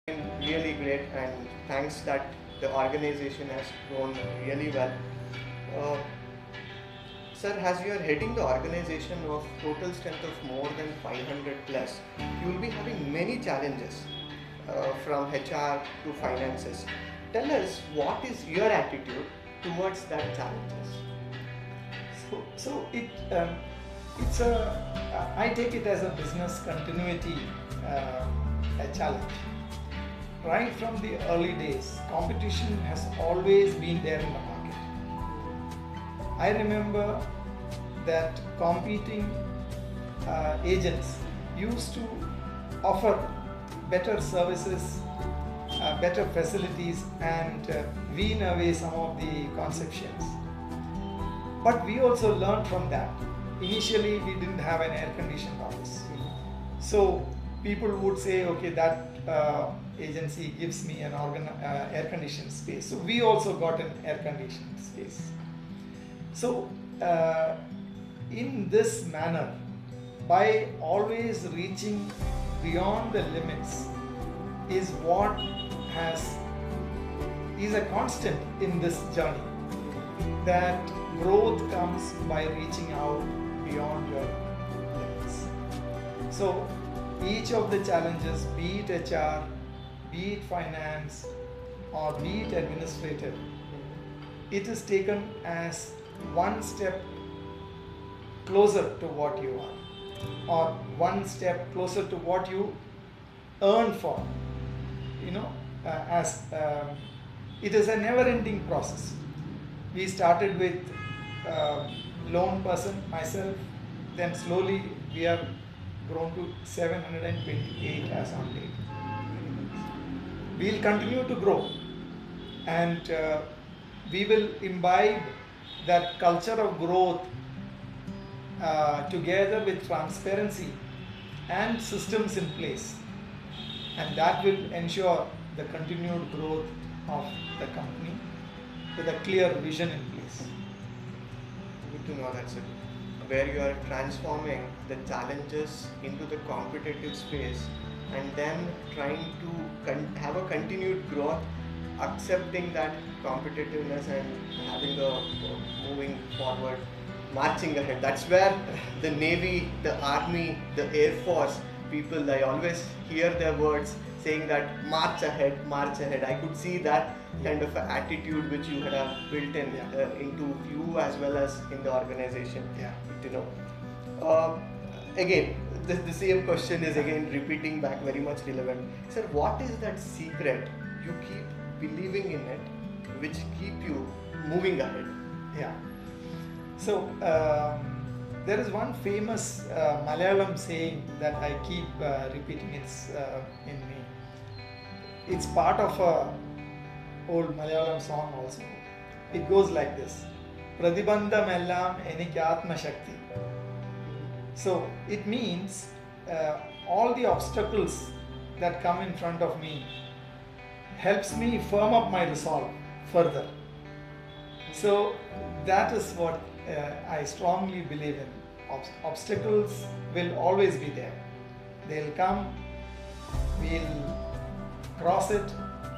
Really great, and thanks that the organization has grown really well. Uh, Sir, as you are heading the organization of total strength of more than 500 plus, you will be having many challenges from HR to finances. Tell us what is your attitude towards that challenges. So I take it as a business continuity, a challenge. Right from the early days, competition has always been there in the market. I remember that competing agents used to offer better services, better facilities, and wean away some of the conceptions. But we also learned from that. Initially, we didn't have an air-conditioned office. So people would say, okay, that agency gives me an air-conditioned space. So we also got an air-conditioned space. So in this manner, by always reaching beyond the limits is what is a constant in this journey, that growth comes by reaching out beyond your limits. So each of the challenges, be it HR, be it finance, or be it administrative, it is taken as one step closer to what you are, or one step closer to what you earn for. As it is a never-ending process. We started with lone person, myself, then slowly we have grown to 728 as on date. We will continue to grow, and we will imbibe that culture of growth together with transparency and systems in place, and that will ensure the continued growth of the company with a clear vision in place. Good to know that, sir. Where you are transforming the challenges into the competitive space and then trying to have a continued growth, accepting that competitiveness and having a moving forward, marching ahead. That's where the Navy, the Army, the Air Force people, I always hear their words saying that march ahead, march ahead. I could see that kind of attitude which you have built in into you as well as in the organization. Yeah. Again, the same question is again repeating back, very much relevant. Sir, what is that secret you keep believing in it, which keep you moving ahead? Yeah. So there is one famous Malayalam saying that I keep repeating. It's in me. It's part of a old Malayalam song also. It goes like this: Pratibandam Yella Yanik. So it means all the obstacles that come in front of me helps me firm up my resolve further. So that is what I strongly believe in. Obstacles will always be there. They'll come, we'll cross it,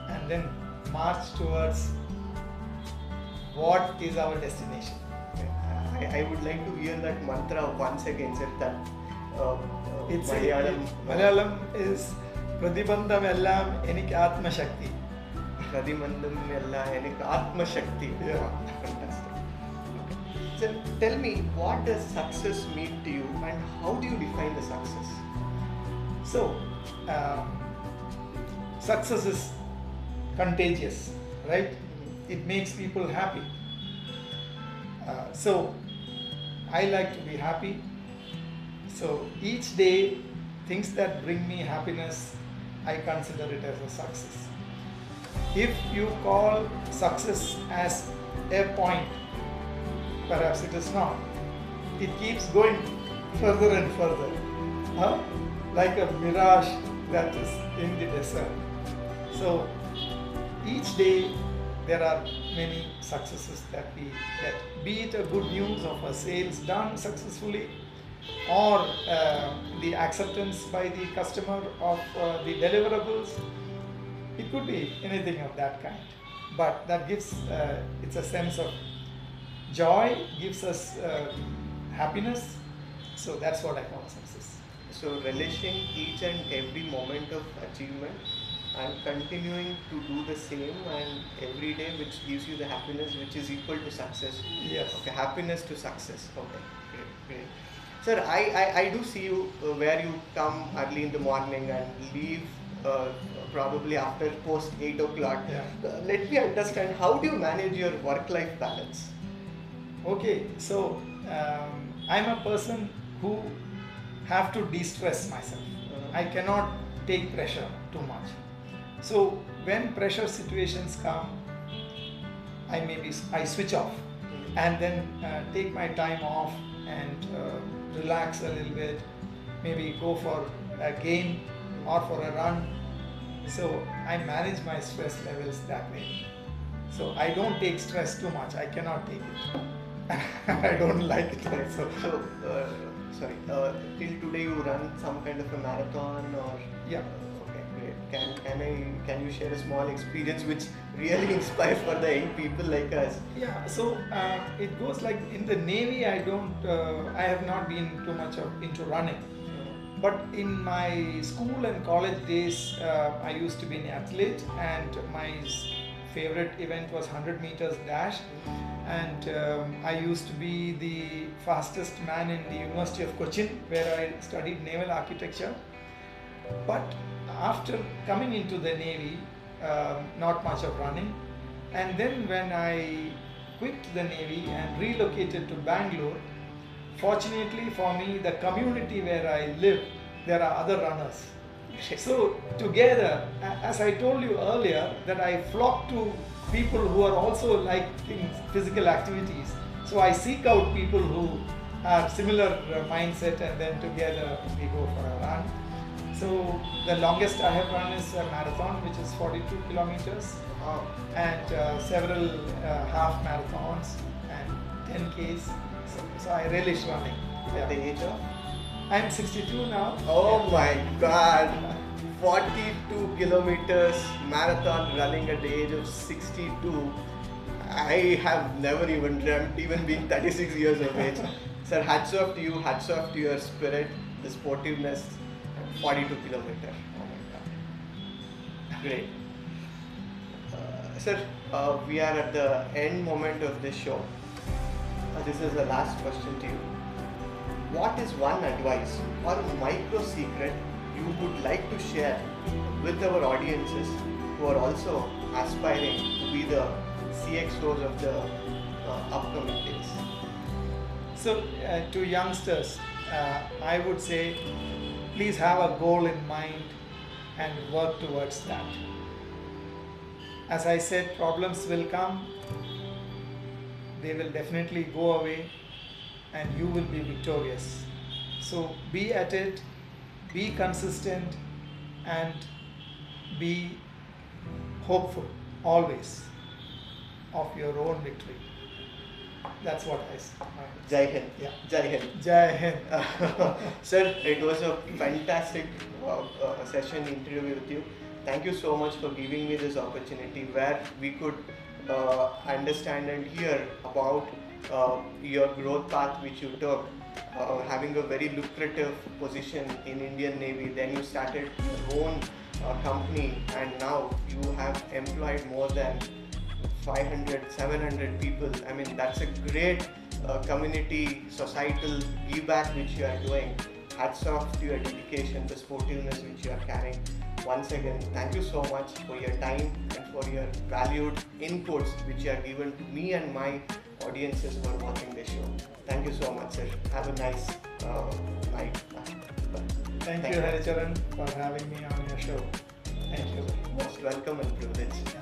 and then march towards what is our destination. I would like to hear that mantra once again, sir. That it's Malayalam. Malayalam is Pratibandam Yella Yanik Atma Shakti. Pratibandam Yella Yanik Atma Shakti. Yeah. Fantastic. Sir, tell me, what does success mean to you, and how do you define the success? So, success is contagious, right? It makes people happy. So, I like to be happy. So, each day, things that bring me happiness, I consider it as a success. If you call success as a point, perhaps it is not. It keeps going further and further, like a mirage that is in the desert. So each day there are many successes that we get, be it a good news of a sales done successfully, or the acceptance by the customer of the deliverables, It could be anything of that kind, but that gives it's a sense of joy, gives us happiness. So that's what I call success. So relishing each and every moment of achievement and continuing to do the same and every day, which gives you the happiness which is equal to success. Yes. Okay, happiness to success. Okay, great. Sir, I do see you where you come early in the morning and leave probably after post 8 o'clock. Yeah. Let me understand, how do you manage your work-life balance? Okay, so I'm a person who have to de-stress myself. I cannot take pressure too much. So when pressure situations come, I switch off and then take my time off and relax a little bit, maybe go for a game or for a run. So I manage my stress levels that way. So I don't take stress too much. I cannot take it. I don't like it also. So, till today you run some kind of a marathon or? Yeah. Okay, great. Can you share a small experience which really inspires for the young people like us? Yeah. So it goes like in the Navy. I have not been too much into running. But in my school and college days, I used to be an athlete, and my favorite event was 100 meters dash. And I used to be the fastest man in the University of Cochin, where I studied naval architecture. But after coming into the Navy, not much of running. And then when I quit the Navy and relocated to Bangalore, fortunately for me, the community where I live, there are other runners. So together, as I told you earlier, that I flock to people who are also liking physical activities. So I seek out people who have similar mindset, and then together we go for a run. So the longest I have run is a marathon, which is 42 kilometers, and several half marathons and 10Ks. So I relish running. At the age of? I'm 62 now. Oh my God! 42 kilometers marathon running at the age of 62. I have never even dreamt, even being 36 years of age. Sir, hats off to you, hats off to your spirit, the sportiveness. 42 kilometers. Oh my God. Great. Sir, we are at the end moment of this show. This is the last question to you. What is one advice or micro secret you would like to share with our audiences who are also aspiring to be the CXOs of the upcoming days? So to youngsters, I would say, please have a goal in mind and work towards that. As I said, problems will come, they will definitely go away, and you will be victorious. So be at it, be consistent, and be hopeful always of your own victory. That's what I say. Jai Hind. Yeah. Jai Hind. Jai Hind. Sir, it was a fantastic session interview with you. Thank you so much for giving me this opportunity where we could understand and hear about your growth path which you took, having a very lucrative position in Indian Navy. Then you started your own company, and now you have employed more than 500, 700 people. I mean, that's a great community, societal give back which you are doing. Hats off to your dedication, the sportiveness which you are carrying. Once again, thank you so much for your time and for your valued inputs which you have given to me and my audiences who are watching this show. Thank you so much, sir. Have a nice night. Thank you, Haricharan, for having me on your show. Thank you. Most welcome and privilege.